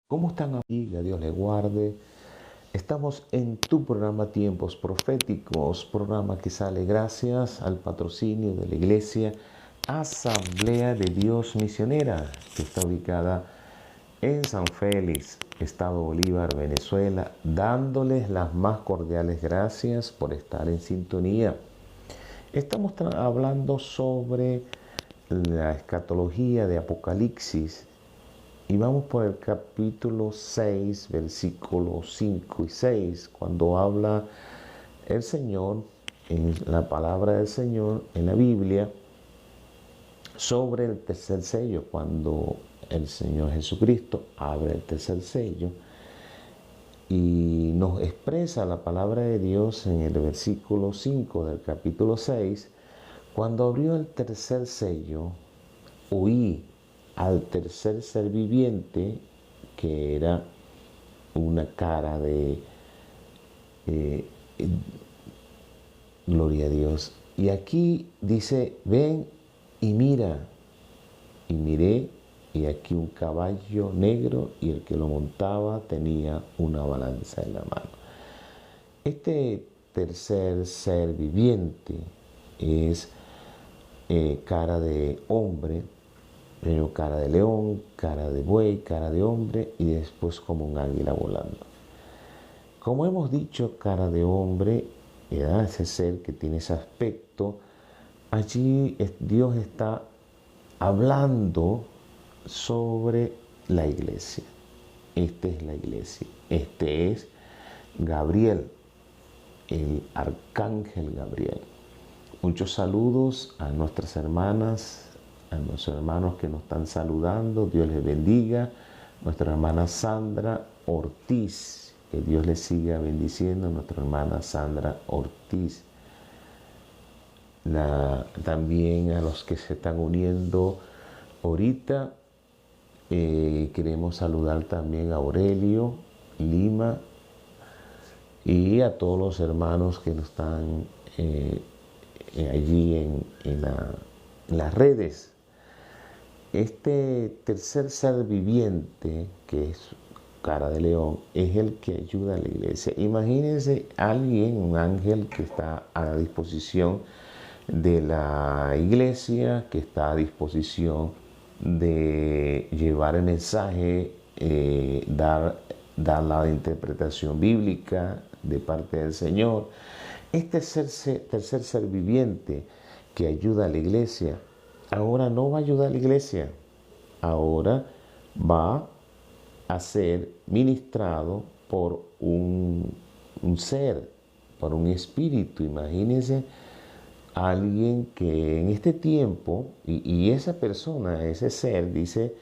¿Cómo están, amiga? Dios les guarde. Estamos en tu programa Tiempos Proféticos, programa que sale gracias al patrocinio de la Iglesia Asamblea de Dios Misionera, que está ubicada en San Félix, Estado Bolívar, Venezuela, dándoles las más cordiales gracias por estar en sintonía. Estamos hablando sobre la escatología de Apocalipsis y vamos por el capítulo 6, versículos 5 y 6, cuando habla el Señor, en la palabra del Señor, en la Biblia, sobre el tercer sello, cuando el Señor Jesucristo abre el tercer sello y nos expresa la palabra de Dios en el versículo 5 del capítulo 6, cuando abrió el tercer sello, oí al tercer ser viviente, que era una cara de eh, gloria a Dios. Y aquí dice, ven y mira. Y miré, y aquí un caballo negro, y el que lo montaba tenía una balanza en la mano. Este tercer ser viviente es cara de hombre, primero cara de león, cara de buey, cara de hombre y después como un águila volando. Como hemos dicho, cara de hombre, ese ser que tiene ese aspecto, allí Dios está hablando sobre la iglesia. Esta es la iglesia. Este es Gabriel, el arcángel Gabriel. Muchos saludos a nuestras hermanas, a nuestros hermanos que nos están saludando. Dios les bendiga. Nuestra hermana Sandra Ortiz, que Dios les siga bendiciendo. Nuestra hermana Sandra Ortiz. También a los que se están uniendo ahorita, queremos saludar también a Aurelio Lima y a todos los hermanos que nos están allí en las redes. Este tercer ser viviente, que es cara de león, es el que ayuda a la iglesia. Imagínense alguien, un ángel que está a disposición de la iglesia, que está a disposición de llevar el mensaje, dar la interpretación bíblica de parte del Señor. Este tercer ser viviente que ayuda a la iglesia, ahora no va a ayudar a la iglesia, ahora va a ser ministrado por un ser, por un espíritu. Imagínense alguien que en este tiempo, y esa persona, ese ser, dice,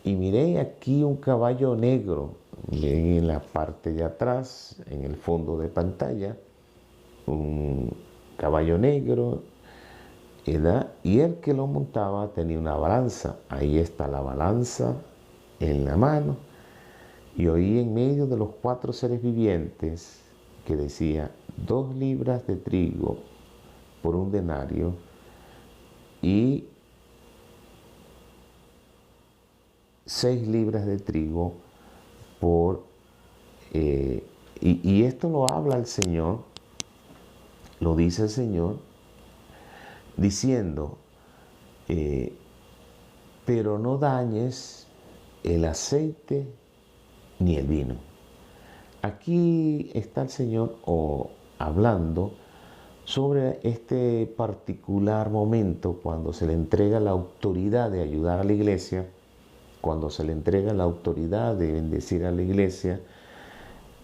y miré aquí un caballo negro, en la parte de atrás, en el fondo de pantalla, un caballo negro, ¿verdad? Y el que lo montaba tenía una balanza. Ahí está la balanza en la mano. Y oí en medio de los cuatro seres vivientes que decía, 2 libras de trigo por un denario y 6 libras de trigo por... y esto lo habla el Señor, lo dice el Señor, diciendo, pero no dañes el aceite ni el vino. Aquí está el Señor hablando sobre este particular momento cuando se le entrega la autoridad de ayudar a la iglesia, cuando se le entrega la autoridad de bendecir a la iglesia,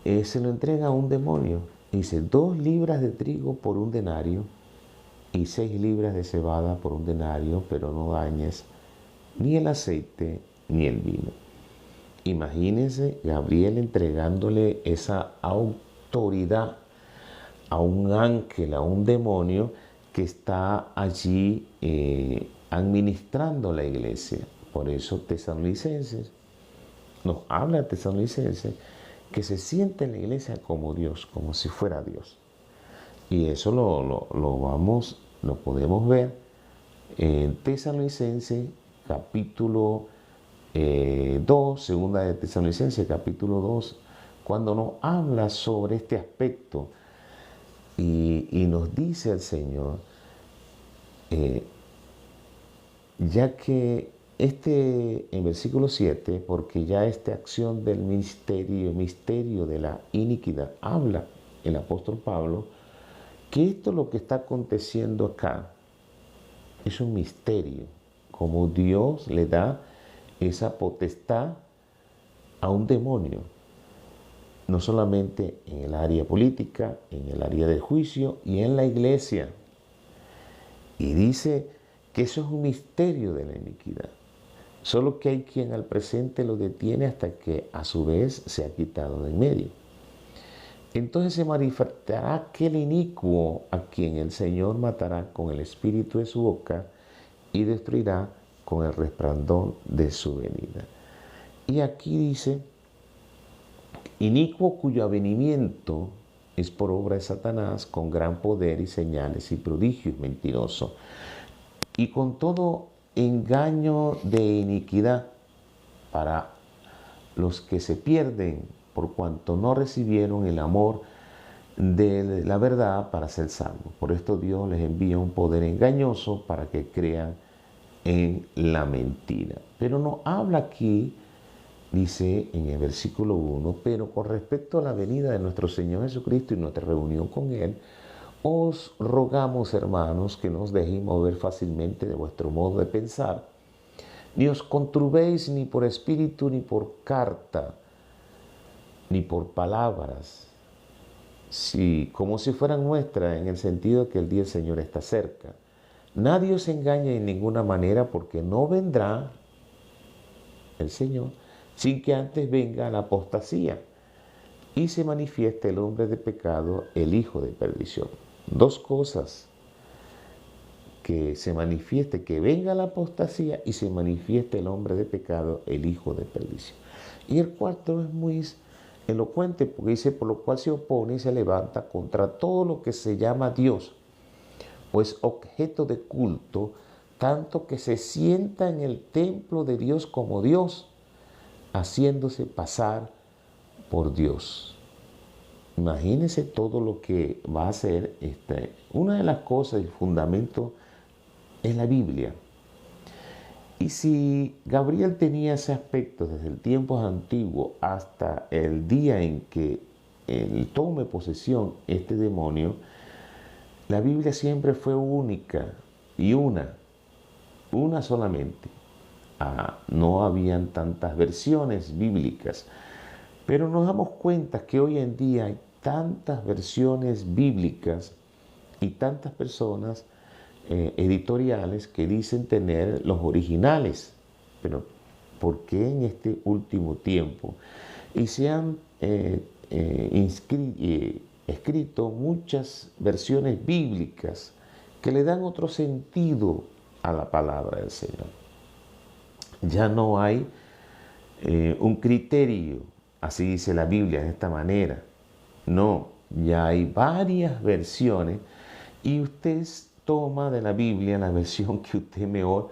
se lo entrega a un demonio. Dice, 2 libras de trigo por un denario y 6 libras de cebada por un denario, pero no dañes ni el aceite ni el vino. Imagínense Gabriel entregándole esa autoridad a un ángel, a un demonio que está allí administrando la iglesia. Por eso Tesalonicenses nos habla Tesalonicenses que se siente en la iglesia como Dios, como si fuera Dios. Y eso lo podemos ver en Tesalonicenses capítulo 2, segunda de Tesalonicenses, capítulo 2, cuando nos habla sobre este aspecto y nos dice el Señor, ya que en versículo 7, porque ya esta acción del misterio de la iniquidad, habla el apóstol Pablo, que esto lo que está aconteciendo acá es un misterio, como Dios le da esa potestad a un demonio, no solamente en el área política, en el área del juicio y en la iglesia. Y dice que eso es un misterio de la iniquidad. Solo que hay quien al presente lo detiene hasta que a su vez se ha quitado de en medio. Entonces se manifestará aquel inicuo a quien el Señor matará con el espíritu de su boca y destruirá con el resplandor de su venida. Y aquí dice, inicuo cuyo avenimiento es por obra de Satanás con gran poder y señales y prodigios, mentiroso, y con todo engaño de iniquidad para los que se pierden por cuanto no recibieron el amor de la verdad para ser salvos. Por esto Dios les envía un poder engañoso para que crean en la mentira. Pero no habla aquí, dice en el versículo 1, pero con respecto a la venida de nuestro Señor Jesucristo y nuestra reunión con Él, os rogamos, hermanos, que no os dejéis mover fácilmente de vuestro modo de pensar, ni os conturbéis ni por espíritu, ni por carta, ni por palabras, como si fueran nuestras, en el sentido de que el día del Señor está cerca. Nadie os engañe en ninguna manera, porque no vendrá el Señor sin que antes venga la apostasía y se manifieste el hombre de pecado, el hijo de perdición. Dos cosas: que se manifieste, que venga la apostasía, y se manifieste el hombre de pecado, el hijo de perdición. Y el cuarto es muy elocuente, porque dice, por lo cual se opone y se levanta contra todo lo que se llama Dios, pues objeto de culto, tanto que se sienta en el templo de Dios como Dios, haciéndose pasar por Dios. Imagínense todo lo que va a hacer. Una de las cosas, el fundamento, es la Biblia. Y si Gabriel tenía ese aspecto desde el tiempo antiguo hasta el día en que tome posesión este demonio, la Biblia siempre fue única y una solamente. No habían tantas versiones bíblicas, pero nos damos cuenta que hoy en día hay tantas versiones bíblicas y tantas personas editoriales que dicen tener los originales. Pero ¿por qué en este último tiempo? Y se han escrito muchas versiones bíblicas que le dan otro sentido a la palabra del Señor. Ya no hay un criterio, así dice la Biblia, de esta manera. No, ya hay varias versiones y usted toma de la Biblia la versión que a usted mejor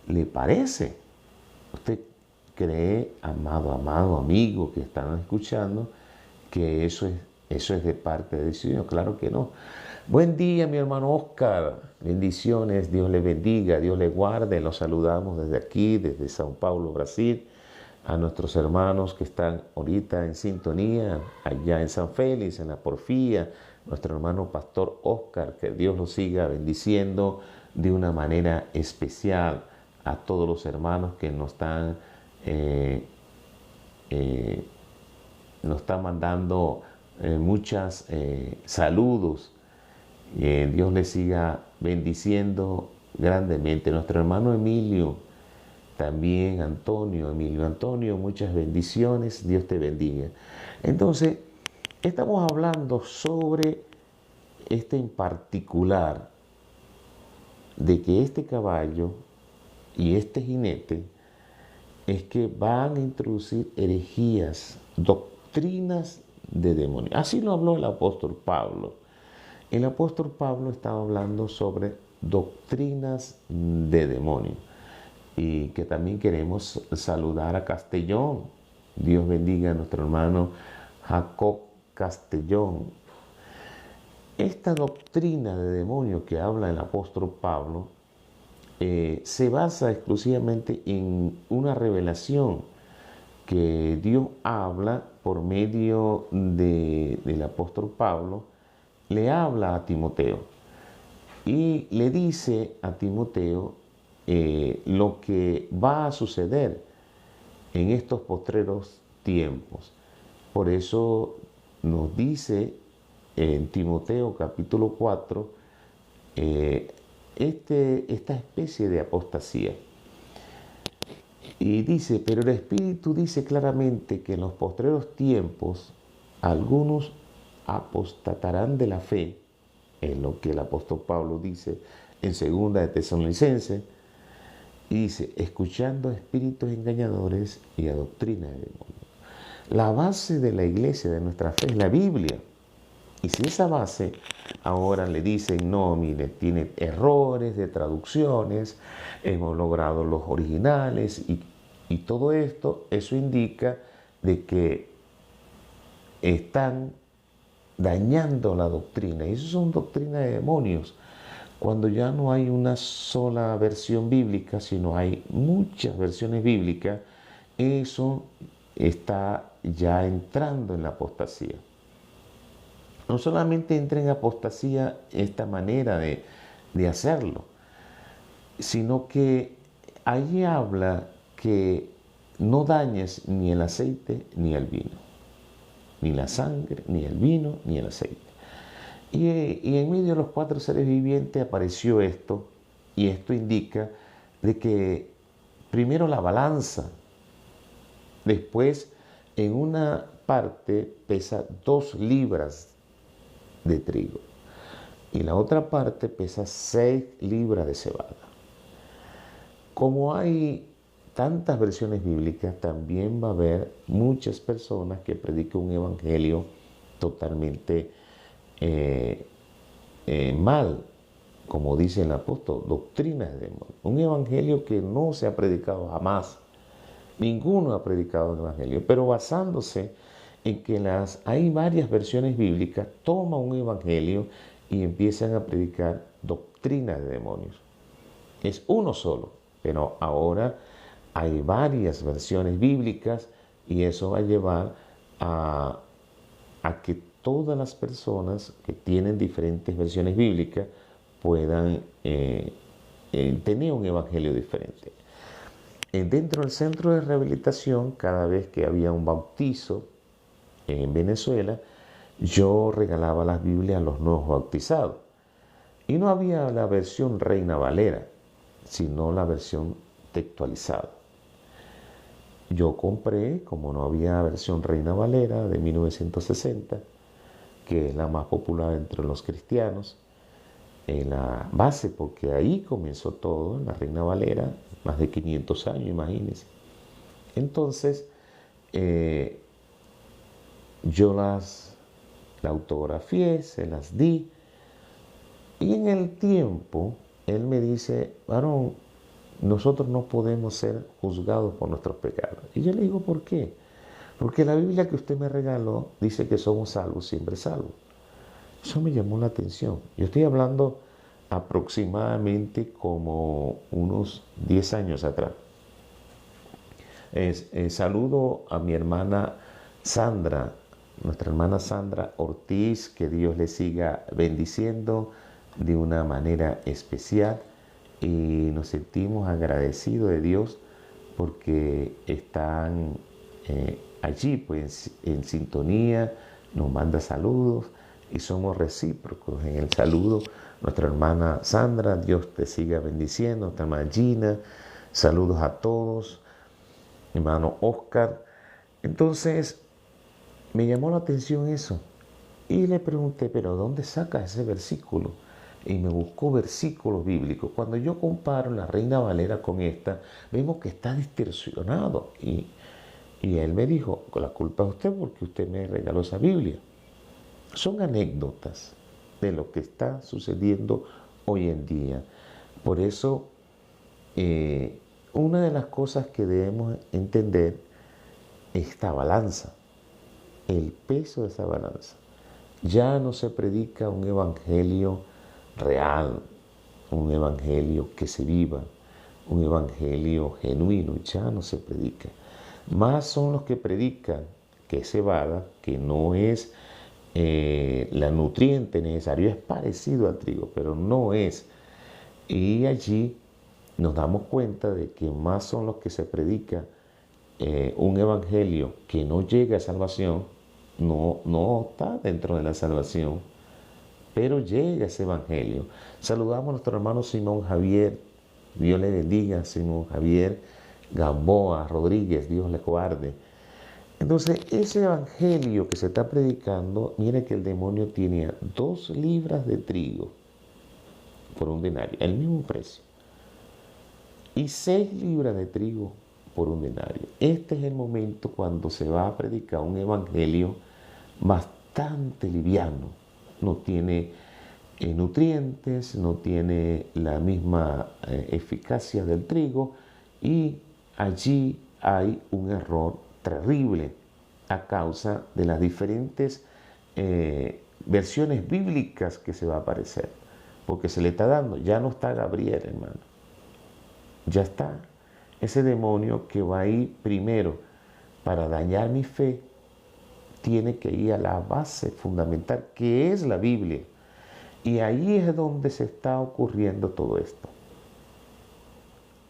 le parece. ¿Usted cree, amado amigo que están escuchando, que eso es de parte de Dios? Claro que no. Buen día, mi hermano Oscar. Bendiciones, Dios le bendiga, Dios le guarde. Los saludamos desde aquí, desde Sao Paulo, Brasil. A nuestros hermanos que están ahorita en sintonía, allá en San Félix, en la Porfía, nuestro hermano Pastor Oscar, que Dios lo siga bendiciendo de una manera especial. A todos los hermanos que nos están mandando muchos saludos. Dios les siga bendiciendo grandemente. Nuestro hermano Emilio, también Emilio Antonio, muchas bendiciones, Dios te bendiga. Entonces, estamos hablando sobre en particular, de que este caballo y este jinete es que van a introducir herejías, doctrinas de demonios. Así lo habló el apóstol Pablo. El apóstol Pablo estaba hablando sobre doctrinas de demonios. y que también queremos saludar a Castellón. Dios bendiga a nuestro hermano Jacob Castellón. Esta doctrina de demonio que habla el apóstol Pablo se basa exclusivamente en una revelación que Dios habla por medio del apóstol Pablo, le habla a Timoteo y le dice a Timoteo lo que va a suceder en estos postreros tiempos. Por eso nos dice en Timoteo capítulo 4 esta especie de apostasía. Y dice, pero el Espíritu dice claramente que en los postreros tiempos algunos apostatarán de la fe, en lo que el apóstol Pablo dice en 2 de Tesalonicenses, y dice, escuchando a espíritus engañadores y a doctrina de demonios. La base de la iglesia, de nuestra fe, es la Biblia. Y si esa base ahora le dicen, no, mire, tiene errores de traducciones, hemos logrado los originales y todo esto, eso indica de que están dañando la doctrina. Y eso son doctrinas de demonios. Cuando ya no hay una sola versión bíblica, sino hay muchas versiones bíblicas, eso está ya entrando en la apostasía. No solamente entra en apostasía esta manera de hacerlo, sino que allí habla que no dañes ni el aceite ni el vino, ni la sangre, ni el vino, ni el aceite. Y en medio de los 4 seres vivientes apareció esto, y esto indica de que primero la balanza, después en una parte pesa 2 libras de trigo y la otra parte pesa 6 libras de cebada. Como hay tantas versiones bíblicas, también va a haber muchas personas que predican un evangelio totalmente mal, como dice el apóstol, doctrina de demonios. Un evangelio que no se ha predicado jamás. Ninguno ha predicado el evangelio, pero basándose en que hay varias versiones bíblicas, toma un evangelio y empiezan a predicar doctrina de demonios. Es uno solo, pero ahora hay varias versiones bíblicas y eso va a llevar a que todas las personas que tienen diferentes versiones bíblicas puedan tener un evangelio diferente. Dentro del centro de rehabilitación, cada vez que había un bautizo en Venezuela, yo regalaba las Biblias a los nuevos bautizados. Y no había la versión Reina Valera, sino la versión textualizada. Yo compré, como no había versión Reina Valera de 1960, que es la más popular entre los cristianos, en la base, porque ahí comenzó todo, la Reina Valera, más de 500 años, imagínense. Entonces, yo la autografié, se las di, y en el tiempo, él me dice, varón, nosotros no podemos ser juzgados por nuestros pecados. Y yo le digo, ¿por qué? Porque la Biblia que usted me regaló dice que somos salvos, siempre salvos. Eso me llamó la atención. Yo estoy hablando aproximadamente como unos 10 años atrás. Saludo a mi hermana Sandra, nuestra hermana Sandra Ortiz, que Dios le siga bendiciendo de una manera especial, y nos sentimos agradecidos de Dios porque están allí pues en sintonía, nos manda saludos y somos recíprocos en el saludo. Nuestra hermana Sandra, Dios te siga bendiciendo, nuestra hermana Gina, saludos a todos, hermano Oscar. Entonces me llamó la atención eso y le pregunté, pero ¿dónde sacas ese versículo? Y me buscó versículos bíblicos. Cuando yo comparo la Reina Valera con esta, vemos que está distorsionado. Y él me dijo, la culpa es usted porque usted me regaló esa Biblia. Son anécdotas de lo que está sucediendo hoy en día. Por eso una de las cosas que debemos entender es esta balanza, el peso de esa balanza. Ya no se predica un evangelio real, un evangelio que se viva, un evangelio genuino, ya no se predica. Más son los que predican que cebada, que no es la nutriente necesario, es parecido al trigo, pero no es. Y allí nos damos cuenta de que más son los que se predica un evangelio que no llega a salvación, no está dentro de la salvación, pero llega ese evangelio. Saludamos a nuestro hermano Simón Javier, Dios le bendiga, Simón Javier Gamboa Rodríguez, Dios le guarde. Entonces, ese evangelio que se está predicando, mire que el demonio tenía 2 libras de trigo por un denario, el mismo precio, y 6 libras de trigo por un denario. Este es el momento cuando se va a predicar un evangelio bastante liviano. No tiene nutrientes, no tiene la misma eficacia del trigo, y allí hay un error terrible a causa de las diferentes versiones bíblicas que se va a aparecer. Porque se le está dando, ya no está Gabriel, hermano. Ya está ese demonio que va a ir primero para dañar mi fe, tiene que ir a la base fundamental, que es la Biblia. Y ahí es donde se está ocurriendo todo esto.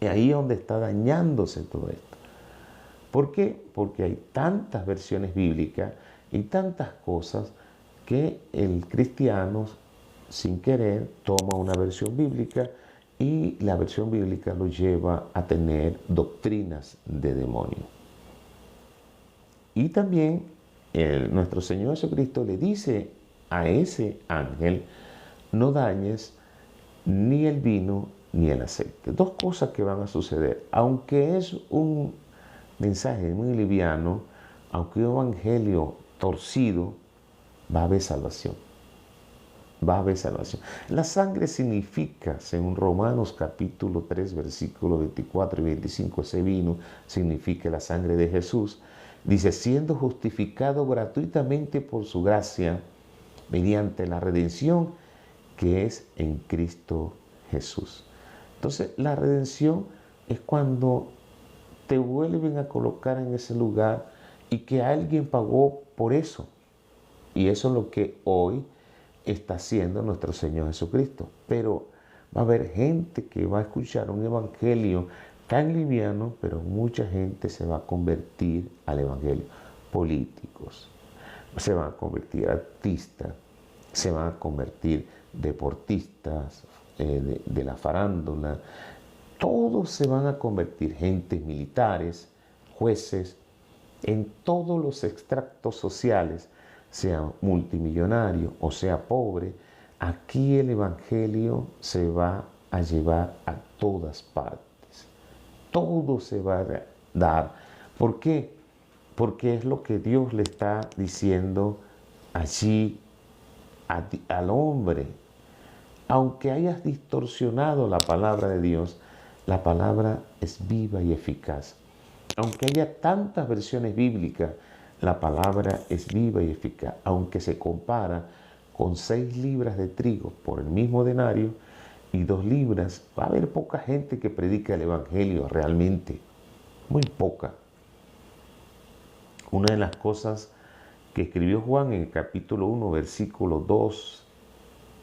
Y ahí es donde está dañándose todo esto. ¿Por qué? Porque hay tantas versiones bíblicas y tantas cosas que el cristiano, sin querer, toma una versión bíblica y la versión bíblica lo lleva a tener doctrinas de demonio. Y también nuestro Señor Jesucristo le dice a ese ángel: no dañes ni el vino ni el aceite. 2 cosas que van a suceder. Aunque es un mensaje muy liviano, aunque un evangelio torcido, va a haber salvación. Va a haber salvación. La sangre significa, según Romanos capítulo 3, versículos 24 y 25, ese vino significa la sangre de Jesús. Dice, siendo justificado gratuitamente por su gracia, mediante la redención que es en Cristo Jesús. Entonces, la redención es cuando te vuelven a colocar en ese lugar y que alguien pagó por eso. Y eso es lo que hoy está haciendo nuestro Señor Jesucristo. Pero va a haber gente que va a escuchar un evangelio tan liviano, pero mucha gente se va a convertir al evangelio. Políticos, se van a convertir artistas, se van a convertir deportistas de la farándula. Todos se van a convertir, gentes militares, jueces, en todos los extractos sociales, sea multimillonario o sea pobre. Aquí el evangelio se va a llevar a todas partes. Todo se va a dar. ¿Por qué? Porque es lo que Dios le está diciendo allí al hombre. Aunque hayas distorsionado la palabra de Dios, la palabra es viva y eficaz. Aunque haya tantas versiones bíblicas, la palabra es viva y eficaz. Aunque se compara con 6 libras de trigo por el mismo denario y 2 libras, va a haber poca gente que predica el evangelio realmente. Muy poca. Una de las cosas que escribió Juan en el capítulo 1, versículo 2,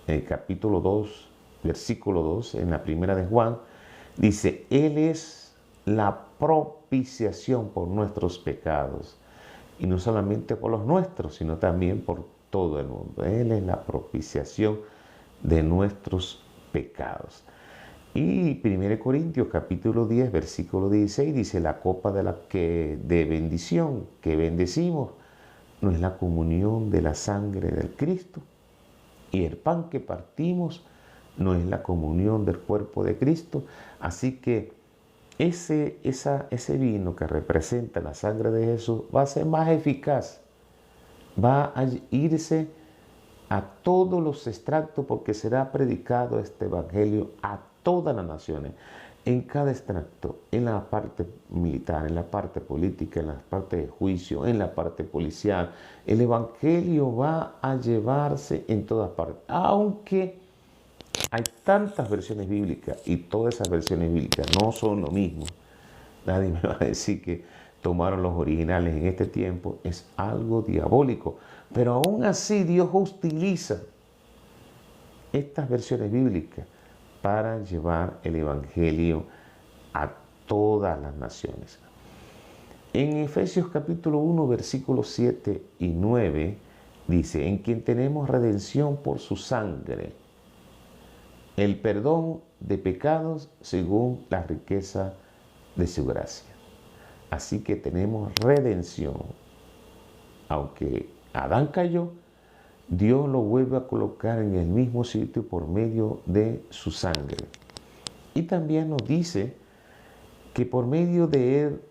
en el capítulo 2, versículo 2, en la primera de Juan, dice, Él es la propiciación por nuestros pecados. Y no solamente por los nuestros, sino también por todo el mundo. Él es la propiciación de nuestros pecados. Y 1 Corintios capítulo 10, versículo 16, dice, la copa de bendición que bendecimos no es la comunión de la sangre del Cristo. Y el pan que partimos no es la comunión del cuerpo de Cristo. Así que ese vino que representa la sangre de Jesús va a ser más eficaz. Va a irse a todos los extractos porque será predicado este evangelio a todas las naciones. en cada extracto, en la parte militar, en la parte política, en la parte de juicio, en la parte policial. El Evangelio va a llevarse en todas partes, aunque hay tantas versiones bíblicas y todas esas versiones bíblicas no son lo mismo. Nadie me va a decir que tomaron los originales en este tiempo. Es algo diabólico. Pero aún así Dios utiliza estas versiones bíblicas para llevar el Evangelio a todas las naciones. En Efesios capítulo 1, versículos 7 y 9, dice, en quien tenemos redención por su sangre, el perdón de pecados según la riqueza de su gracia. Así que tenemos redención. Aunque Adán cayó, Dios lo vuelve a colocar en el mismo sitio por medio de su sangre. Y también nos dice que por medio de él,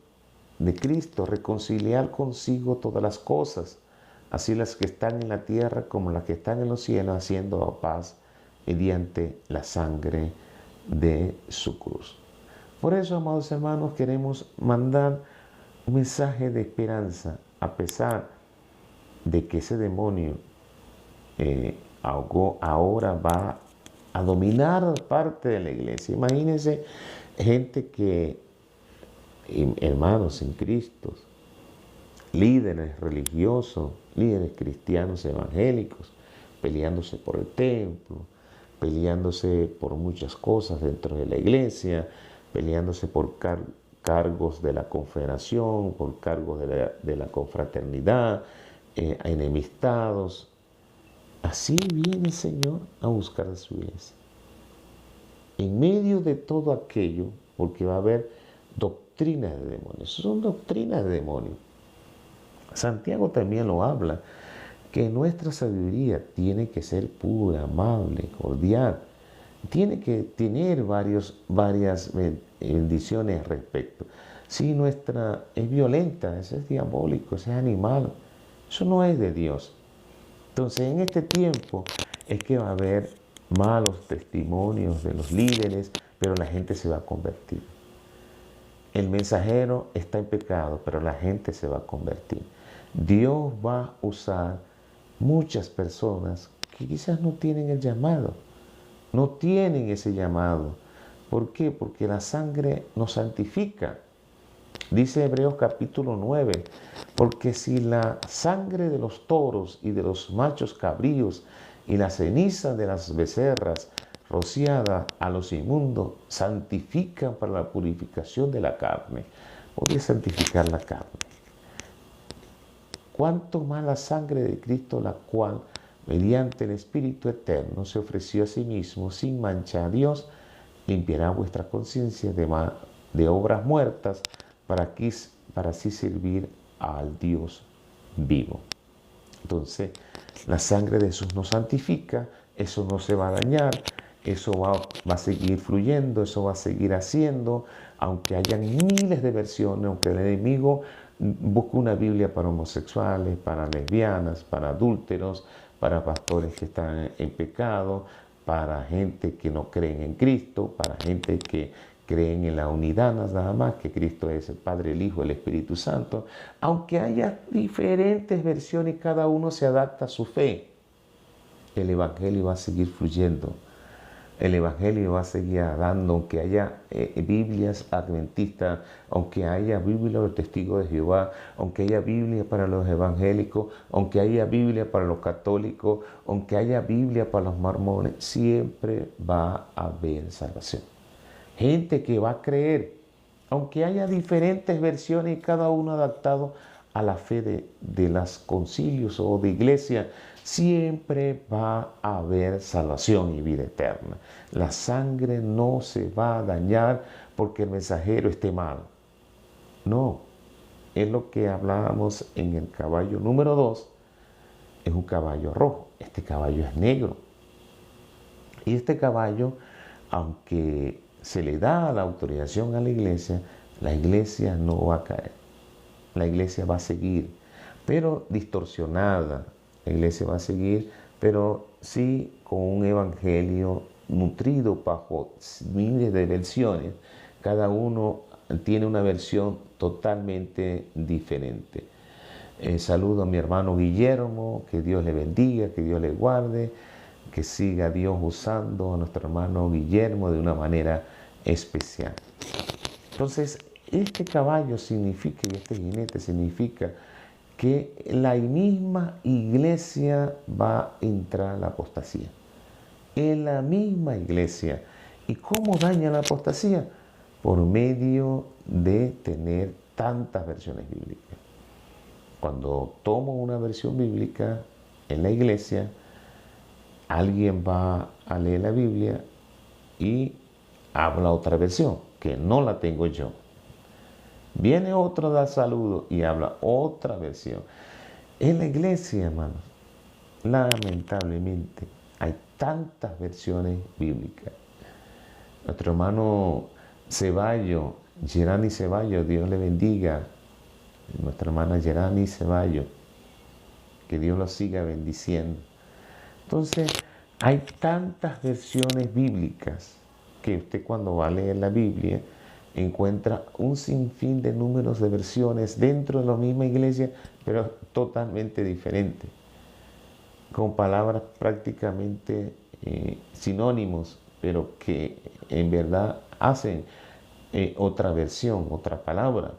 de Cristo, reconciliar consigo todas las cosas, así las que están en la tierra como las que están en los cielos, haciendo paz mediante la sangre de su cruz. Por eso, amados hermanos, queremos mandar un mensaje de esperanza, a pesar de que ese demonio ahora va a dominar parte de la iglesia. Imagínense gente que, hermanos en Cristo, líderes religiosos, líderes cristianos evangélicos, peleándose por el templo, peleándose por muchas cosas dentro de la iglesia, peleándose por cargos de la confederación, por cargos de la confraternidad, enemistados. Así viene el Señor a buscar a su iglesia. En medio de todo aquello, porque va a haber doctrinas de demonios. Son doctrinas de demonios. Santiago también lo habla, que nuestra sabiduría tiene que ser pura, amable, cordial. Tiene que tener varias bendiciones al respecto. Si nuestra es violenta, eso es diabólico, eso es animal, eso no es de Dios. Entonces, en este tiempo es que va a haber malos testimonios de los líderes, pero la gente se va a convertir. El mensajero está en pecado, pero la gente se va a convertir. Dios va a usar muchas personas que quizás no tienen el llamado, no tienen ese llamado. ¿Por qué? Porque la sangre nos santifica. Dice Hebreos capítulo 9, porque si la sangre de los toros y de los machos cabríos y la ceniza de las becerras rociada a los inmundos santifican para la purificación de la carne, puede santificar la carne. Cuánto más la sangre de Cristo, la cual mediante el Espíritu Eterno se ofreció a sí mismo sin mancha a Dios, limpiará vuestra conciencia de obras muertas para así servir al Dios vivo. Entonces, la sangre de Jesús nos santifica, eso no se va a dañar, eso va a seguir fluyendo, eso va a seguir haciendo, aunque hayan miles de versiones, aunque el enemigo busque una Biblia para homosexuales, para lesbianas, para adúlteros, para pastores que están en pecado, para gente que no creen en Cristo, para gente que creen en la unidad nada más, que Cristo es el Padre, el Hijo, el Espíritu Santo. Aunque haya diferentes versiones, cada uno se adapta a su fe, el Evangelio va a seguir fluyendo. El Evangelio va a seguir dando, aunque haya Biblias adventistas, aunque haya Biblia de los testigos de Jehová, aunque haya Biblia para los evangélicos, aunque haya Biblia para los católicos, aunque haya Biblia para los mormones, siempre va a haber salvación. Gente que va a creer, aunque haya diferentes versiones y cada uno adaptado a la fe de los concilios o de iglesia, siempre va a haber salvación y vida eterna. La sangre no se va a dañar porque el mensajero esté mal. No, es lo que hablábamos en el caballo número 2, es un caballo rojo, este caballo es negro. Y este caballo, aunque se le da la autorización a la iglesia no va a caer. La iglesia va a seguir, pero distorsionada. La iglesia va a seguir, pero sí con un evangelio nutrido bajo miles de versiones, Cada uno tiene una versión totalmente diferente. Saludo a mi hermano Guillermo, que Dios le bendiga, que Dios le guarde, que siga Dios usando a nuestro hermano Guillermo de una manera especial. Entonces, este caballo significa, y este jinete significa que la misma iglesia va a entrar a la apostasía. En la misma iglesia. ¿Y cómo daña la apostasía? Por medio de tener tantas versiones bíblicas. Cuando tomo una versión bíblica en la iglesia, alguien va a leer la Biblia y habla otra versión, que no la tengo yo. Viene otro a dar saludo y habla otra versión. En la iglesia, hermanos, lamentablemente hay tantas versiones bíblicas. Nuestro hermano Ceballos, Gerani Ceballos, Dios le bendiga. Nuestra hermana Gerani Ceballos, que Dios lo siga bendiciendo. Entonces, hay tantas versiones bíblicas que usted cuando va a leer la Biblia encuentra un sinfín de números de versiones dentro de la misma iglesia, pero totalmente diferentes, con palabras prácticamente sinónimos, pero que en verdad hacen otra versión, otra palabra.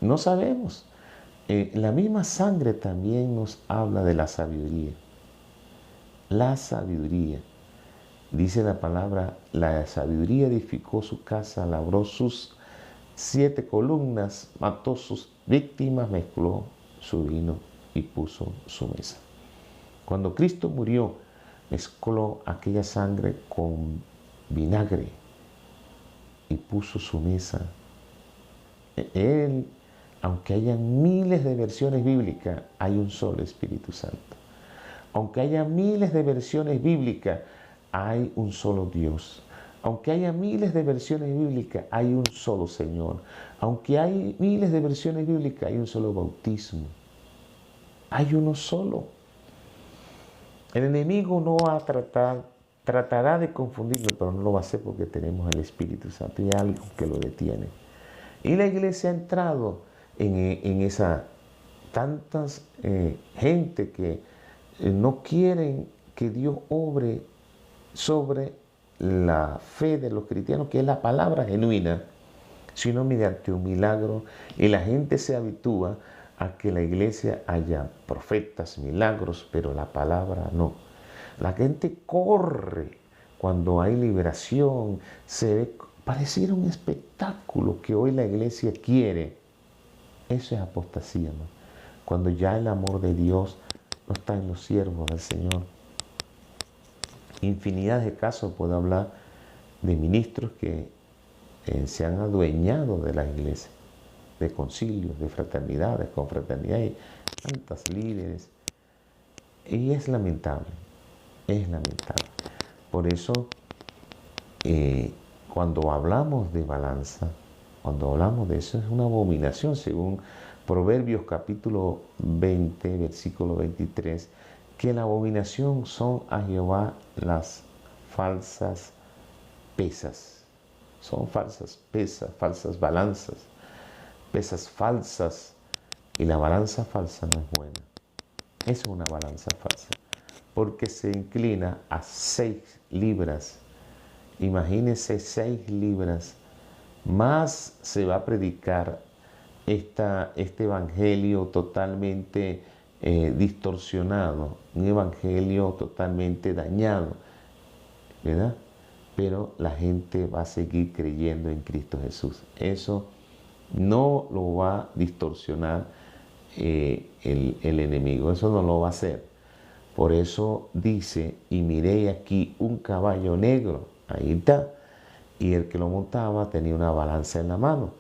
No sabemos. La misma sangre también nos habla de la sabiduría. La sabiduría. Dice la palabra, la sabiduría edificó su casa, labró sus 7 columnas, mató sus víctimas, mezcló su vino y puso su mesa. Cuando Cristo murió, mezcló aquella sangre con vinagre y puso su mesa. Él, aunque haya miles de versiones bíblicas, hay un solo Espíritu Santo. Aunque haya miles de versiones bíblicas, hay un solo Dios. Aunque haya miles de versiones bíblicas, hay un solo Señor. Aunque hay miles de versiones bíblicas, hay un solo bautismo. Hay uno solo. El enemigo no va a tratará de confundirlo, pero no lo va a hacer porque tenemos el Espíritu Santo y hay algo que lo detiene. Y la iglesia ha entrado en esa tantas gente que no quieren que Dios obre sobre la fe de los cristianos, que es la palabra genuina, sino mediante un milagro. Y la gente se habitúa a que la iglesia haya profetas, milagros, pero la palabra no. La gente corre cuando hay liberación, se ve, pareciera un espectáculo que hoy la iglesia quiere. Eso es apostasía, ¿no? Cuando ya el amor de Dios no está en los siervos del Señor. Infinidad de casos puedo hablar de ministros que se han adueñado de la iglesia, de concilios, de fraternidades, confraternidades, tantas líderes. Y es lamentable, es lamentable. Por eso, cuando hablamos de balanza, cuando hablamos de eso, es una abominación, según Proverbios capítulo 20, versículo 23, que la abominación son a Jehová las falsas pesas. Son falsas pesas, falsas balanzas, pesas falsas. Y la balanza falsa no es buena. Es una balanza falsa, porque se inclina a 6 libras. Imagínense 6 libras. Más se va a predicar este evangelio totalmente distorsionado, un evangelio totalmente dañado, ¿verdad? Pero la gente va a seguir creyendo en Cristo Jesús. Eso no lo va a distorsionar el enemigo, eso no lo va a hacer. Por eso dice, y miré aquí un caballo negro, ahí está, y el que lo montaba tenía una balanza en la mano.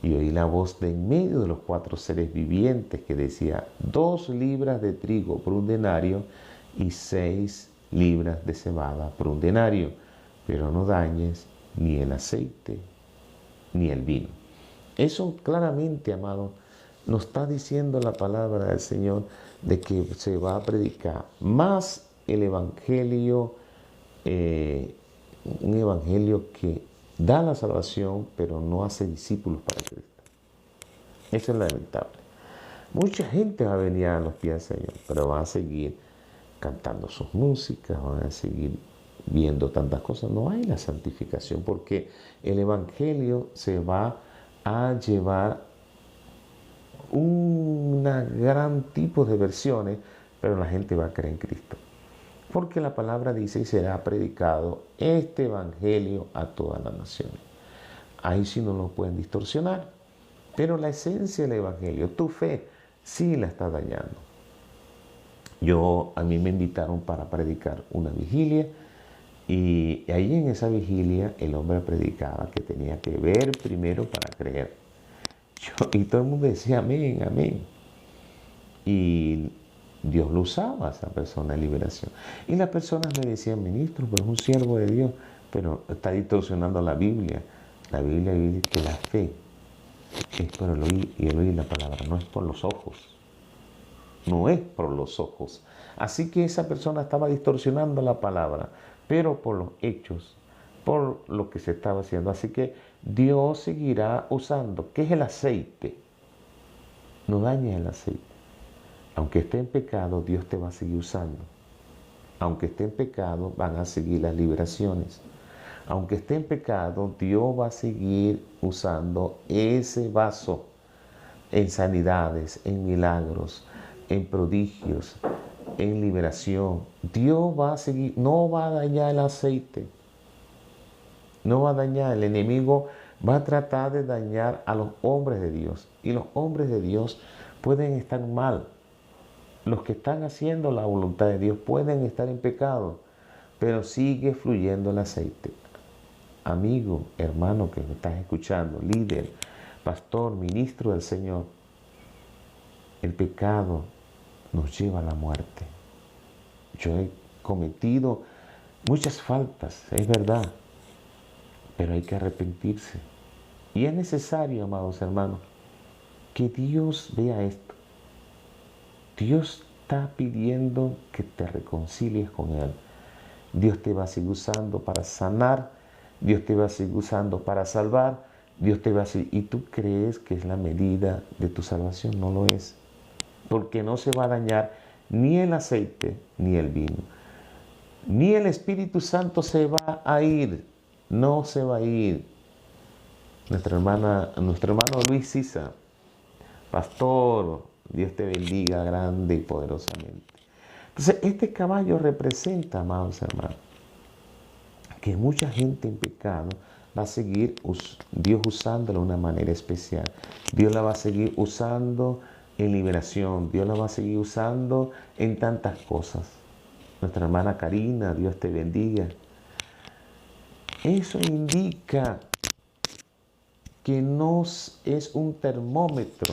Y oí la voz de en medio de los 4 seres vivientes que decía, 2 libras de trigo por un denario y 6 libras de cebada por un denario, pero no dañes ni el aceite ni el vino. Eso claramente, amado, nos está diciendo la palabra del Señor de que se va a predicar más el evangelio, un evangelio que da la salvación, pero no hace discípulos para Cristo. Eso es lamentable. Mucha gente va a venir a los pies del Señor, pero va a seguir cantando sus músicas, van a seguir viendo tantas cosas. No hay la santificación, porque el Evangelio se va a llevar un gran tipo de versiones, pero la gente va a creer en Cristo. Porque la palabra dice, y será predicado este Evangelio a todas las naciones. Ahí sí no lo pueden distorsionar. Pero la esencia del Evangelio, tu fe, sí la está dañando. A mí me invitaron para predicar una vigilia, y ahí en esa vigilia el hombre predicaba que tenía que ver primero para creer. Y todo el mundo decía amén, amén. Y Dios lo usaba a esa persona de liberación. Y las personas me decían, ministro, pero es un siervo de Dios, pero está distorsionando la Biblia. La Biblia dice que la fe es por el oír, y el oír la palabra, no es por los ojos. No es por los ojos. Así que esa persona estaba distorsionando la palabra, pero por los hechos, por lo que se estaba haciendo. Así que Dios seguirá usando. ¿Qué es el aceite? No dañes el aceite. Aunque esté en pecado, Dios te va a seguir usando. Aunque esté en pecado, van a seguir las liberaciones. Aunque esté en pecado, Dios va a seguir usando ese vaso en sanidades, en milagros, en prodigios, en liberación. Dios va a seguir, no va a dañar el aceite. No va a dañar. El enemigo va a tratar de dañar a los hombres de Dios. Y los hombres de Dios pueden estar mal. Los que están haciendo la voluntad de Dios pueden estar en pecado, pero sigue fluyendo el aceite. Amigo, hermano que me estás escuchando, líder, pastor, ministro del Señor, el pecado nos lleva a la muerte. Yo he cometido muchas faltas, es verdad, pero hay que arrepentirse. Y es necesario, amados hermanos, que Dios vea esto. Dios está pidiendo que te reconcilies con Él. Dios te va a seguir usando para sanar, Dios te va a seguir usando para salvar, Dios te va a seguir... Y tú crees que es la medida de tu salvación, no lo es. Porque no se va a dañar ni el aceite ni el vino. Ni el Espíritu Santo se va a ir, no se va a ir. Nuestro hermano Luis Sisa, pastor, Dios te bendiga grande y poderosamente. Entonces, este caballo representa, amados hermanos, que mucha gente en pecado va a seguir Dios usándolo de una manera especial. Dios la va a seguir usando en liberación. Dios la va a seguir usando en tantas cosas. Nuestra hermana Karina, Dios te bendiga. Eso indica que no es un termómetro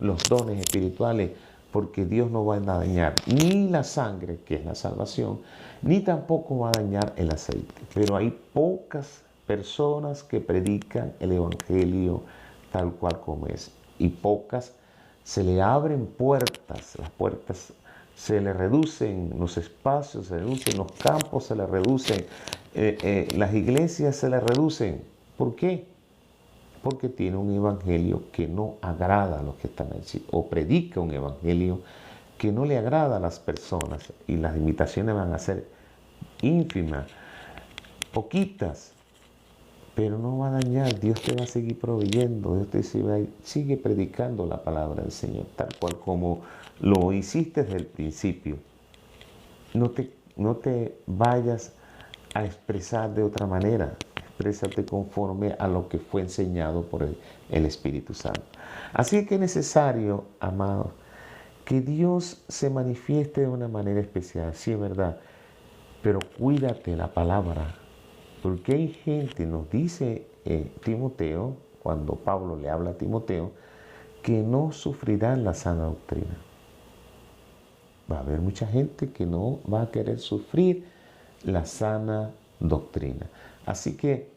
los dones espirituales, porque Dios no va a dañar ni la sangre, que es la salvación, ni tampoco va a dañar el aceite. Pero hay pocas personas que predican el Evangelio tal cual como es. Y pocas se le abren puertas, las puertas se le reducen, los espacios se reducen, los campos se le reducen, las iglesias se le reducen. ¿Por qué? Porque tiene un evangelio que no agrada a los que están allí, o predica un evangelio que no le agrada a las personas, y las invitaciones van a ser ínfimas, poquitas, pero no va a dañar. Dios te va a seguir proveyendo, Dios te sigue predicando la palabra del Señor, tal cual como lo hiciste desde el principio. No te vayas a expresar de otra manera. Exprésate conforme a lo que fue enseñado por el Espíritu Santo. Así que es necesario, amados, que Dios se manifieste de una manera especial. Sí, es verdad, pero cuídate la palabra, porque hay gente, nos dice Timoteo, cuando Pablo le habla a Timoteo, que no sufrirán la sana doctrina. Va a haber mucha gente que no va a querer sufrir la sana doctrina. Así que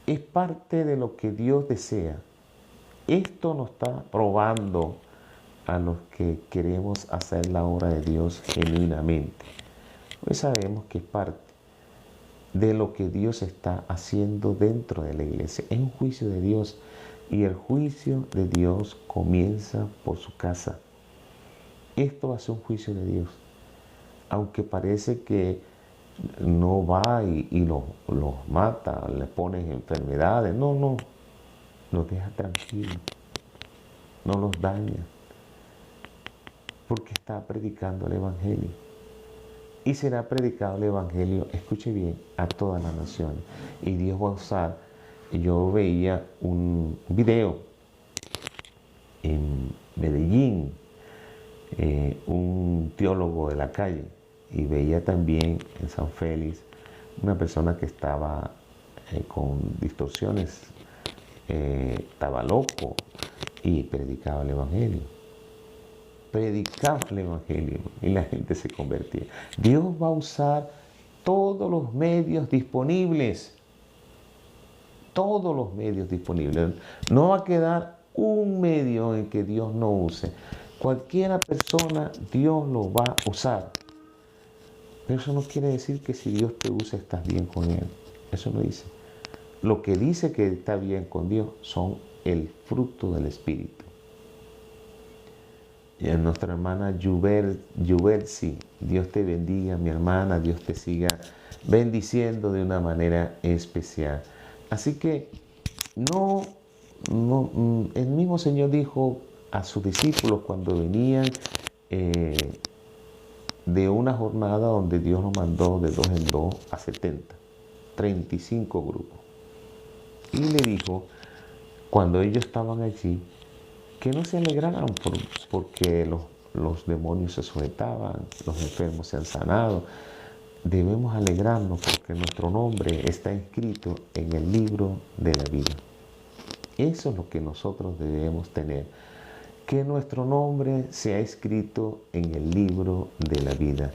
es parte de lo que Dios desea. Esto nos está probando a los que queremos hacer la obra de Dios genuinamente. Pues sabemos que es parte. de lo que Dios está haciendo dentro de la iglesia. Es un juicio de Dios y el juicio de Dios comienza por su casa. Esto va a ser un juicio de Dios. Aunque parece que no va y los mata, le pones enfermedades. No, no, los deja tranquilos, no los daña, porque está predicando el Evangelio. Y será predicado el Evangelio, escuche bien, a todas las naciones. Y Dios va a usar, yo veía un video en Medellín, un teólogo de la calle, y veía también en San Félix una persona que estaba con distorsiones, estaba loco y predicaba el Evangelio. Predicaba el Evangelio y la gente se convertía. Dios va a usar todos los medios disponibles. Todos los medios disponibles. No va a quedar un medio en que Dios no use. Cualquiera persona, Dios lo va a usar. Pero eso no quiere decir que si Dios te usa, estás bien con Él. Eso no dice. Lo que dice que está bien con Dios son el fruto del Espíritu. Y a nuestra hermana Yubersi, Dios te bendiga, mi hermana, Dios te siga bendiciendo de una manera especial. Así que el mismo Señor dijo a sus discípulos cuando venían de una jornada donde Dios nos mandó de 2 en 2 a 70, 35 grupos. Y le dijo, cuando ellos estaban allí, que no se alegraran porque los demonios se sujetaban, los enfermos se han sanado. Debemos alegrarnos porque nuestro nombre está escrito en el libro de la vida. Eso es lo que nosotros debemos tener. Que nuestro nombre sea escrito en el libro de la vida.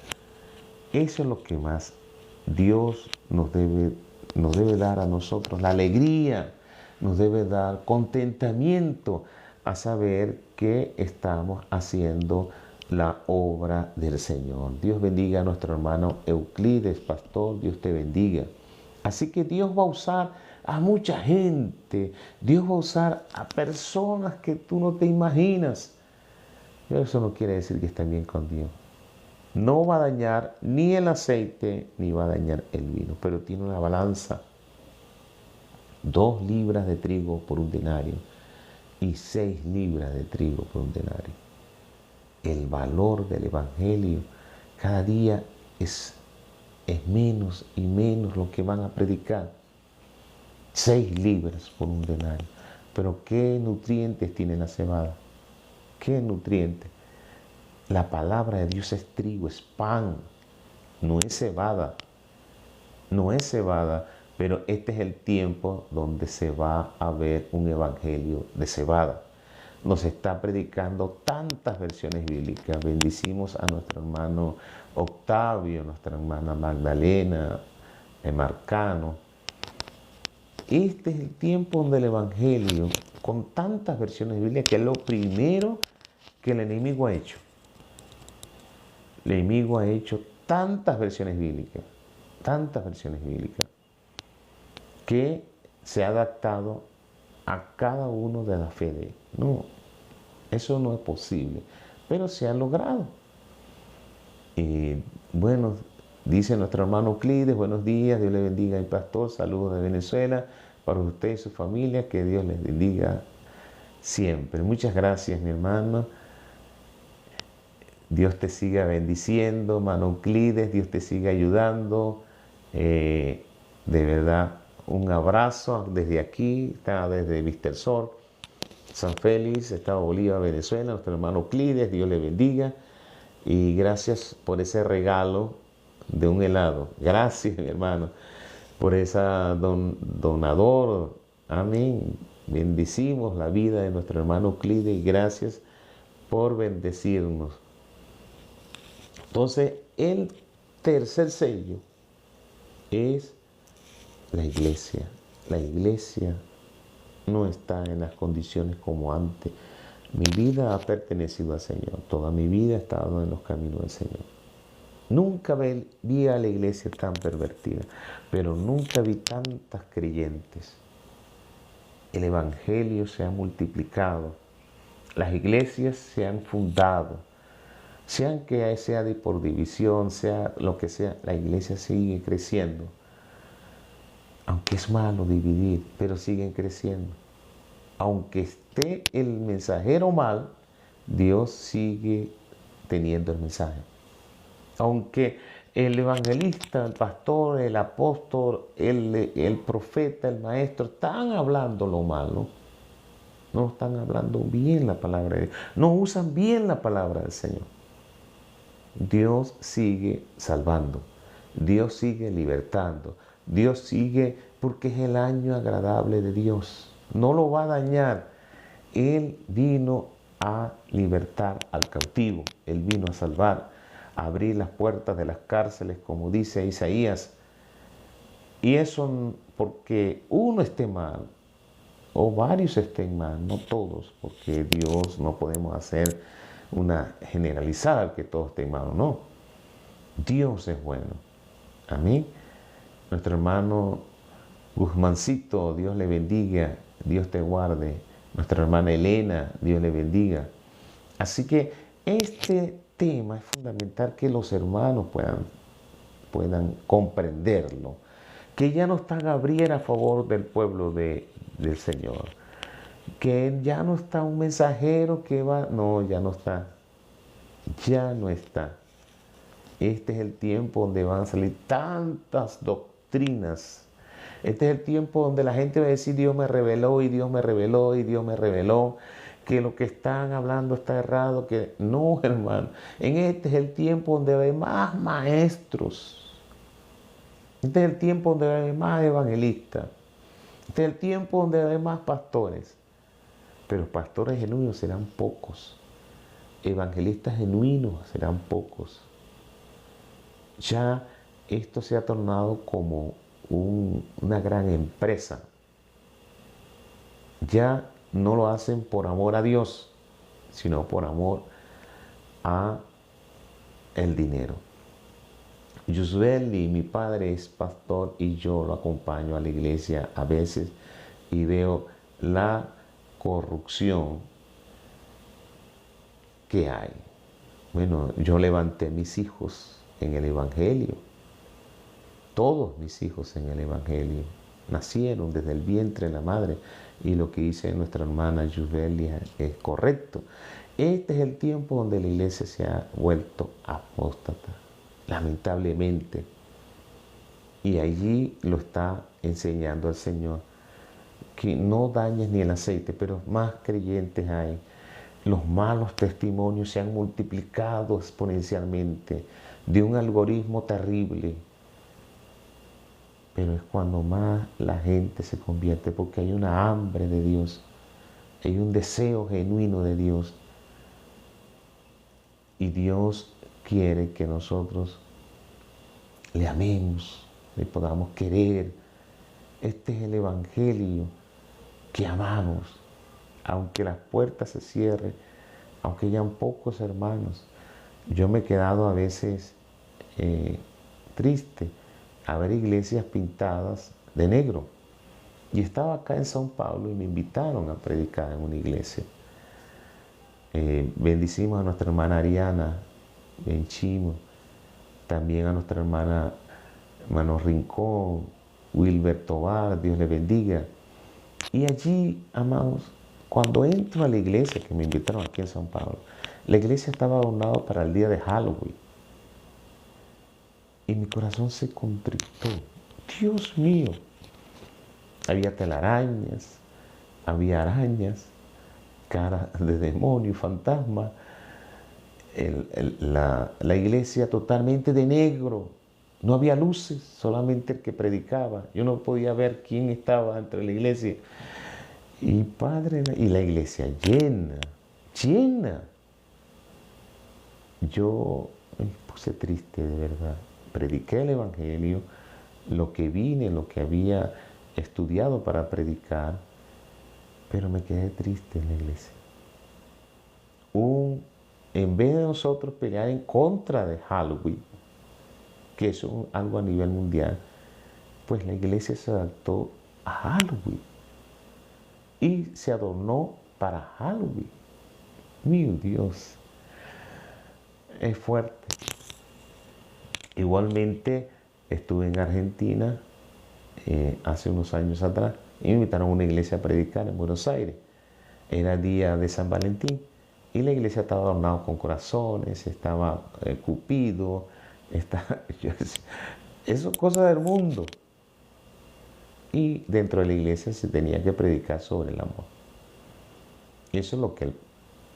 Eso es lo que más Dios nos debe dar a nosotros. La alegría nos debe dar contentamiento a saber que estamos haciendo la obra del Señor. Dios bendiga a nuestro hermano Euclides, pastor, Dios te bendiga. Así que Dios va a usar a mucha gente, Dios va a usar a personas que tú no te imaginas. Pero eso no quiere decir que estén bien con Dios. No va a dañar ni el aceite, ni va a dañar el vino, pero tiene una balanza. 2 libras de trigo por un denario y 6 libras de trigo por un denario. El valor del Evangelio cada día es menos y menos lo que van a predicar. 6 libras por un denario. Pero ¿qué nutrientes tiene la cebada? ¿Qué nutrientes? La palabra de Dios es trigo, es pan, no es cebada. No es cebada, pero este es el tiempo donde se va a ver un evangelio de cebada. Nos está predicando tantas versiones bíblicas. Bendicimos a nuestro hermano Octavio, nuestra hermana Magdalena, Marcano. Este es el tiempo donde el evangelio, con tantas versiones bíblicas, que es lo primero que el enemigo ha hecho. El enemigo ha hecho tantas versiones bíblicas, que se ha adaptado a cada uno de la fe de él. No, eso no es posible, pero se ha logrado. Y bueno, dice nuestro hermano Euclides, buenos días, Dios le bendiga al pastor, saludos de Venezuela, para usted y su familia, que Dios les bendiga siempre. Muchas gracias, mi hermano. Dios te siga bendiciendo, hermano Euclides, Dios te siga ayudando. De verdad, un abrazo desde aquí, está desde Vistasol, San Félix, Estado Bolívar, Venezuela, nuestro hermano Euclides, Dios le bendiga. Y gracias por ese regalo de un helado. Gracias, mi hermano, por esa donador. Amén. Bendecimos la vida de nuestro hermano Euclides y gracias por bendecirnos. Entonces, el tercer sello es la iglesia. La iglesia no está en las condiciones como antes. Mi vida ha pertenecido al Señor. Toda mi vida he estado en los caminos del Señor. Nunca vi a la iglesia tan pervertida, pero nunca vi tantas creyentes. El evangelio se ha multiplicado, las iglesias se han fundado, sean que sea por división, sea lo que sea, la iglesia sigue creciendo. Aunque es malo dividir, pero siguen creciendo. Aunque esté el mensajero mal, Dios sigue teniendo el mensaje. Aunque el evangelista, el pastor, el apóstol, el profeta, el maestro están hablando lo malo, no están hablando bien la palabra de Dios, no usan bien la palabra del Señor. Dios sigue salvando, Dios sigue libertando, Dios sigue porque es el año agradable de Dios. No lo va a dañar. Él vino a libertar al cautivo, Él vino a salvar, a abrir las puertas de las cárceles, como dice Isaías. Y eso porque uno esté mal, o varios estén mal, no todos, porque Dios no podemos hacer una generalizada que todos estén mal, no. Dios es bueno. A mí, nuestro hermano Guzmancito, Dios le bendiga, Dios te guarde. Nuestra hermana Elena, Dios le bendiga. Así que este tema es fundamental que los hermanos puedan comprenderlo. Que ya no está Gabriel a favor del pueblo del Señor. Que ya no está un mensajero que va... No, ya no está. Ya no está. Este es el tiempo donde van a salir tantas doctrinas. Este es el tiempo donde la gente va a decir Dios me reveló y Dios me reveló y Dios me reveló. Que lo que están hablando está errado. Que no, hermano. En este es el tiempo donde va a haber más maestros. Este es el tiempo donde va a haber más evangelistas. Este es el tiempo donde va a haber más pastores. Pero pastores genuinos serán pocos. Evangelistas genuinos serán pocos. Ya esto se ha tornado como una gran empresa. Ya no lo hacen por amor a Dios, sino por amor a el dinero. Yusbeli, mi padre es pastor y yo lo acompaño a la iglesia a veces y veo la corrupción que hay. Bueno, yo levanté mis hijos en el Evangelio. Todos mis hijos en el Evangelio nacieron desde el vientre de la madre y lo que dice nuestra hermana Yubelia es correcto. Este es el tiempo donde la iglesia se ha vuelto apóstata, lamentablemente. Y allí lo está enseñando el Señor, que no dañes ni el aceite, pero más creyentes hay. Los malos testimonios se han multiplicado exponencialmente de un algoritmo terrible. Pero es cuando más la gente se convierte, porque hay una hambre de Dios, hay un deseo genuino de Dios. Y Dios quiere que nosotros le amemos, le podamos querer. Este es el Evangelio que amamos, aunque las puertas se cierren, aunque hayan pocos hermanos. Yo me he quedado a veces triste a ver iglesias pintadas de negro. Y estaba acá en São Paulo y me invitaron a predicar en una iglesia. Bendicimos a nuestra hermana Ariana en Chimo, también a nuestra hermano Rincón, Wilber Tobar, Dios le bendiga. Y allí, amados, cuando entro a la iglesia que me invitaron aquí en São Paulo, la iglesia estaba adornada para el día de Halloween. Y mi corazón se contristó. Dios mío. Había telarañas, había arañas, caras de demonio, fantasma. La iglesia totalmente de negro. No había luces, solamente el que predicaba. Yo no podía ver quién estaba entre la iglesia. Y Padre, y la iglesia llena, llena. Yo me puse triste de verdad. Prediqué el Evangelio, lo que vine, lo que había estudiado para predicar, pero me quedé triste en la iglesia. En vez de nosotros pelear en contra de Halloween, que es algo a nivel mundial, pues la iglesia se adaptó a Halloween y se adornó para Halloween. Mi Dios, es fuerte. Igualmente estuve en Argentina hace unos años atrás y me invitaron a una iglesia a predicar en Buenos Aires. Era día de San Valentín y la iglesia estaba adornada con corazones, estaba Cupido, eso es cosa del mundo. Y dentro de la iglesia se tenía que predicar sobre el amor. Y eso es lo que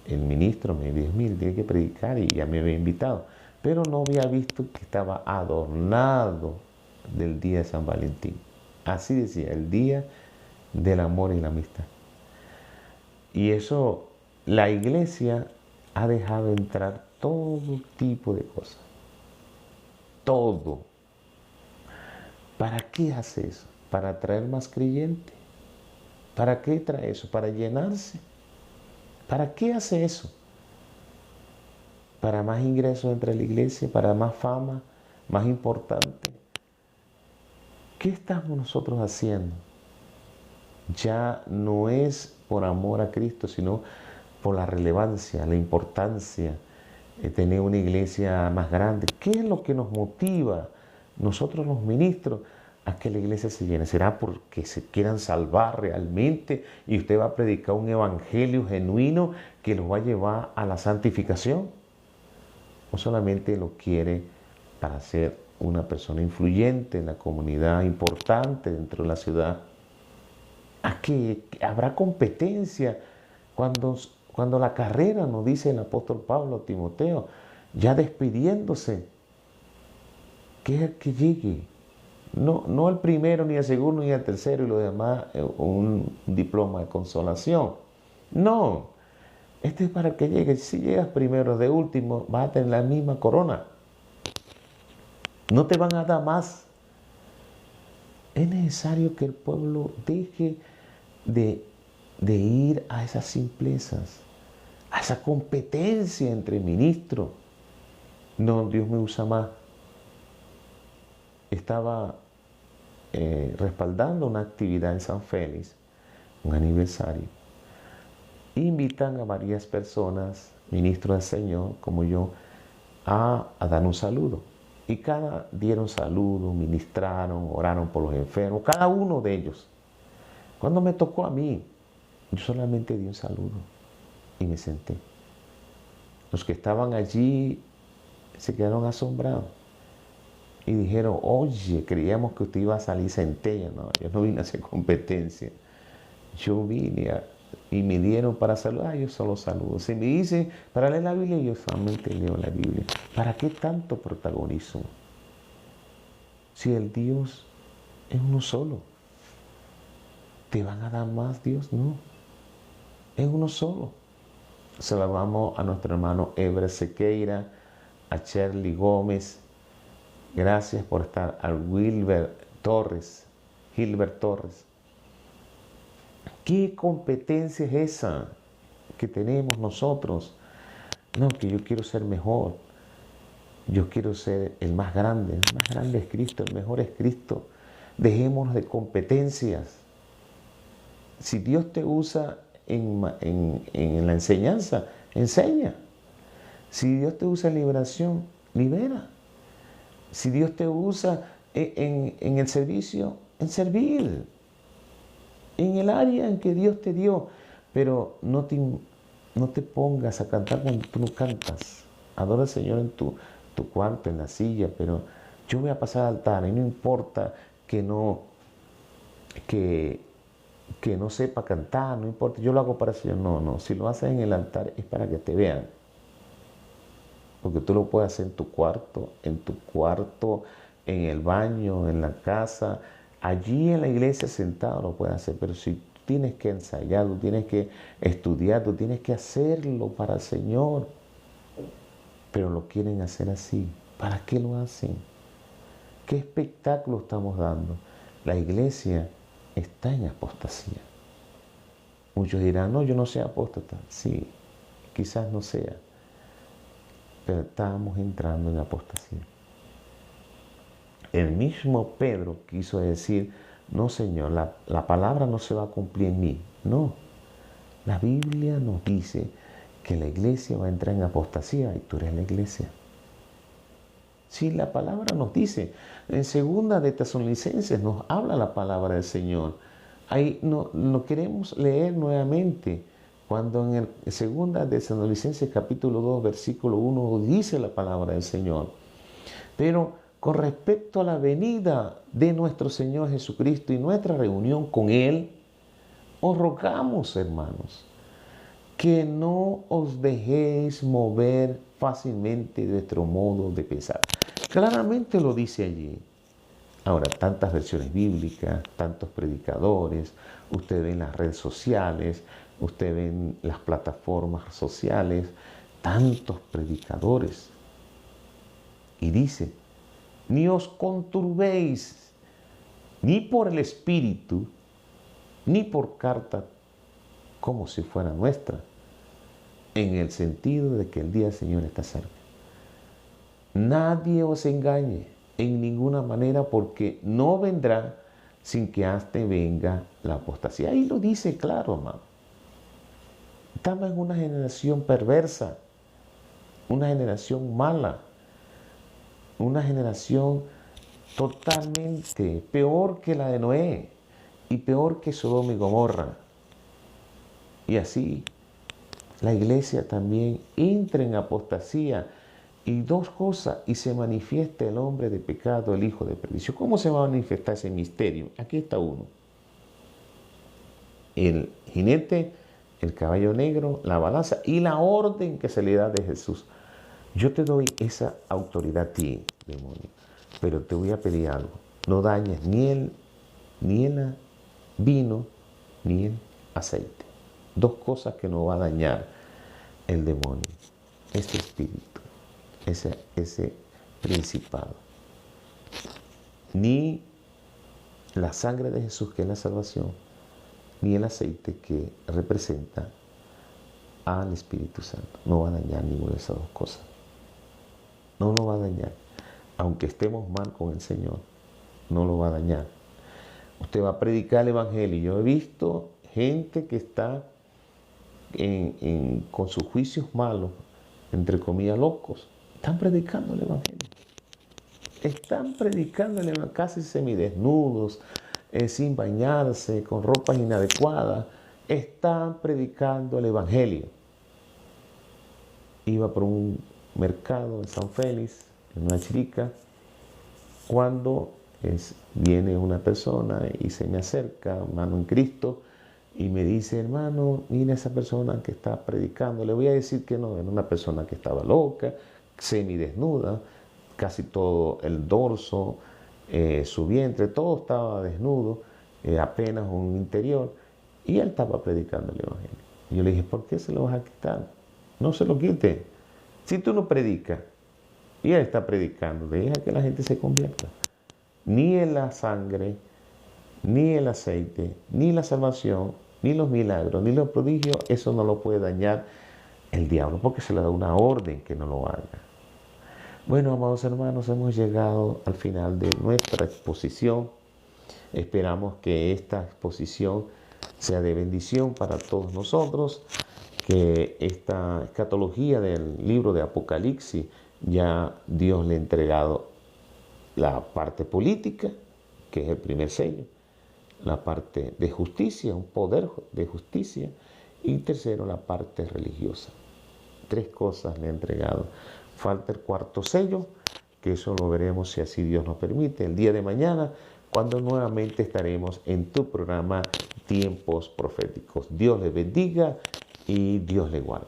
el ministro me dijo, mire, tiene que predicar, y ya me había invitado. Pero no había visto que estaba adornado del día de San Valentín. Así decía, el día del amor y la amistad. Y eso, la iglesia ha dejado entrar todo tipo de cosas. Todo. ¿Para qué hace eso? ¿Para atraer más creyentes? ¿Para qué trae eso? ¿Para llenarse? ¿Para qué hace eso? ¿Para más ingresos entre la iglesia? ¿Para más fama? ¿Más importante? ¿Qué estamos nosotros haciendo? Ya no es por amor a Cristo, sino por la relevancia, la importancia de tener una iglesia más grande. ¿Qué es lo que nos motiva nosotros los ministros a que la iglesia se llene? ¿Será porque se quieran salvar realmente y usted va a predicar un evangelio genuino que los va a llevar a la santificación? ¿O solamente lo quiere para ser una persona influyente en la comunidad, importante dentro de la ciudad? ¿A qué habrá competencia cuando la carrera, nos dice el apóstol Pablo a Timoteo, ya despidiéndose, que es el que llegue? No el primero, ni el segundo, ni el tercero y lo demás, un diploma de consolación. No, este es para el que llegue. Si llegas primero, de último, vas a tener la misma corona. No te van a dar más. Es necesario que el pueblo deje de ir a esas simplezas, a esa competencia entre ministros. No, Dios me usa más. Estaba respaldando una actividad en San Félix, un aniversario. Invitan a varias personas, ministros del Señor, como yo, a dar un saludo. Y cada dieron saludo, ministraron, oraron por los enfermos, cada uno de ellos. Cuando me tocó a mí, yo solamente di un saludo y me senté. Los que estaban allí se quedaron asombrados y dijeron, oye, creíamos que usted iba a salir centella. No, yo no vine a hacer competencia. Yo vine y me dieron para saludar, yo solo saludo. Si me dicen para leer la Biblia, yo solamente leo la Biblia. ¿Para qué tanto protagonismo? Si el Dios es uno solo. ¿Te van a dar más Dios? No. Es uno solo. Saludamos a nuestro hermano Eber Sequeira, a Shirley Gómez. Gracias por estar. A Gilbert Torres. ¿Qué competencia es esa que tenemos nosotros? No, que yo quiero ser mejor. Yo quiero ser el más grande. El más grande es Cristo, el mejor es Cristo. Dejémonos de competencias. Si Dios te usa en la enseñanza, enseña. Si Dios te usa en liberación, libera. Si Dios te usa en el servicio, en servir. En el área en que Dios te dio. Pero no te pongas a cantar cuando tú no cantas. Adora al Señor en tu cuarto, en la silla, pero yo voy a pasar al altar y no importa que no sepa cantar, no importa, yo lo hago para el Señor. No, si lo haces en el altar es para que te vean. Porque tú lo puedes hacer en tu cuarto, en el baño, en la casa, allí en la iglesia sentado lo puedes hacer, pero si tú tienes que ensayar, tú tienes que estudiar, tú tienes que hacerlo para el Señor. Pero lo quieren hacer así. ¿Para qué lo hacen? ¿Qué espectáculo estamos dando? La iglesia está en apostasía. Muchos dirán, no, yo no soy apóstata. Sí, quizás no sea, pero estamos entrando en apostasía. el mismo Pedro quiso decir, no Señor, la palabra no se va a cumplir en mí. No, la Biblia nos dice que la iglesia va a entrar en apostasía y tú eres la iglesia. Sí, la palabra nos dice, en segunda de Tesalonicenses nos habla la palabra del Señor. Ahí no queremos leer nuevamente, cuando en el segunda de Tesalonicenses capítulo 2, versículo 1 dice la palabra del Señor. Pero con respecto a la venida de nuestro Señor Jesucristo y nuestra reunión con Él, os rogamos, hermanos, que no os dejéis mover fácilmente de vuestro modo de pensar. Claramente lo dice allí. Ahora, tantas versiones bíblicas, tantos predicadores, usted ve en las redes sociales, usted ve en las plataformas sociales, tantos predicadores. Y dice, ni os conturbéis, ni por el Espíritu, ni por carta, como si fuera nuestra, en el sentido de que el día del Señor está cerca. Nadie os engañe en ninguna manera, porque no vendrá sin que antes venga la apostasía. Ahí lo dice claro, hermano. Estamos en una generación perversa, una generación mala, una generación totalmente peor que la de Noé y peor que Sodoma y Gomorra. Y así la iglesia también entra en apostasía. Y dos cosas, y se manifiesta el hombre de pecado, el hijo de perdición. ¿Cómo se va a manifestar ese misterio? Aquí está uno. El jinete, el caballo negro, la balanza y la orden que se le da de Jesús. Yo te doy esa autoridad a ti, demonio, pero te voy a pedir algo. No dañes ni el vino, ni el aceite. Dos cosas que no va a dañar el demonio. Este espíritu. Ese principado. Ni la sangre de Jesús, que es la salvación, ni el aceite que representa al Espíritu Santo. No va a dañar ninguna de esas dos cosas. No lo va a dañar. Aunque estemos mal con el Señor, no lo va a dañar. Usted va a predicar el Evangelio. Yo he visto gente que está con sus juicios malos, entre comillas locos. Están predicando el Evangelio. Están predicando el Evangelio casi semidesnudos, sin bañarse, con ropas inadecuadas. Están predicando el Evangelio. Iba por un mercado en San Félix, en una chirica, cuando viene una persona y se me acerca, hermano en Cristo, y me dice, hermano, mira esa persona que está predicando. Le voy a decir que no, era una persona que estaba loca, semidesnuda, casi todo el dorso, su vientre, todo estaba desnudo, apenas un interior, y él estaba predicando el Evangelio. Y yo le dije, ¿por qué se lo vas a quitar? No se lo quite. Si tú no predicas, y él está predicando, deja que la gente se convierta. Ni en la sangre, ni el aceite, ni la salvación, ni los milagros, ni los prodigios, eso no lo puede dañar el diablo, porque se le da una orden que no lo haga. Bueno, amados hermanos, hemos llegado al final de nuestra exposición. Esperamos que esta exposición sea de bendición para todos nosotros, que esta escatología del libro de Apocalipsis ya Dios le ha entregado la parte política, que es el primer sello, la parte de justicia, un poder de justicia, y tercero, la parte religiosa. Tres cosas le ha entregado. Falta el cuarto sello, que eso lo veremos, si así Dios nos permite, el día de mañana, cuando nuevamente estaremos en tu programa Tiempos Proféticos. Dios les bendiga y Dios les guarde.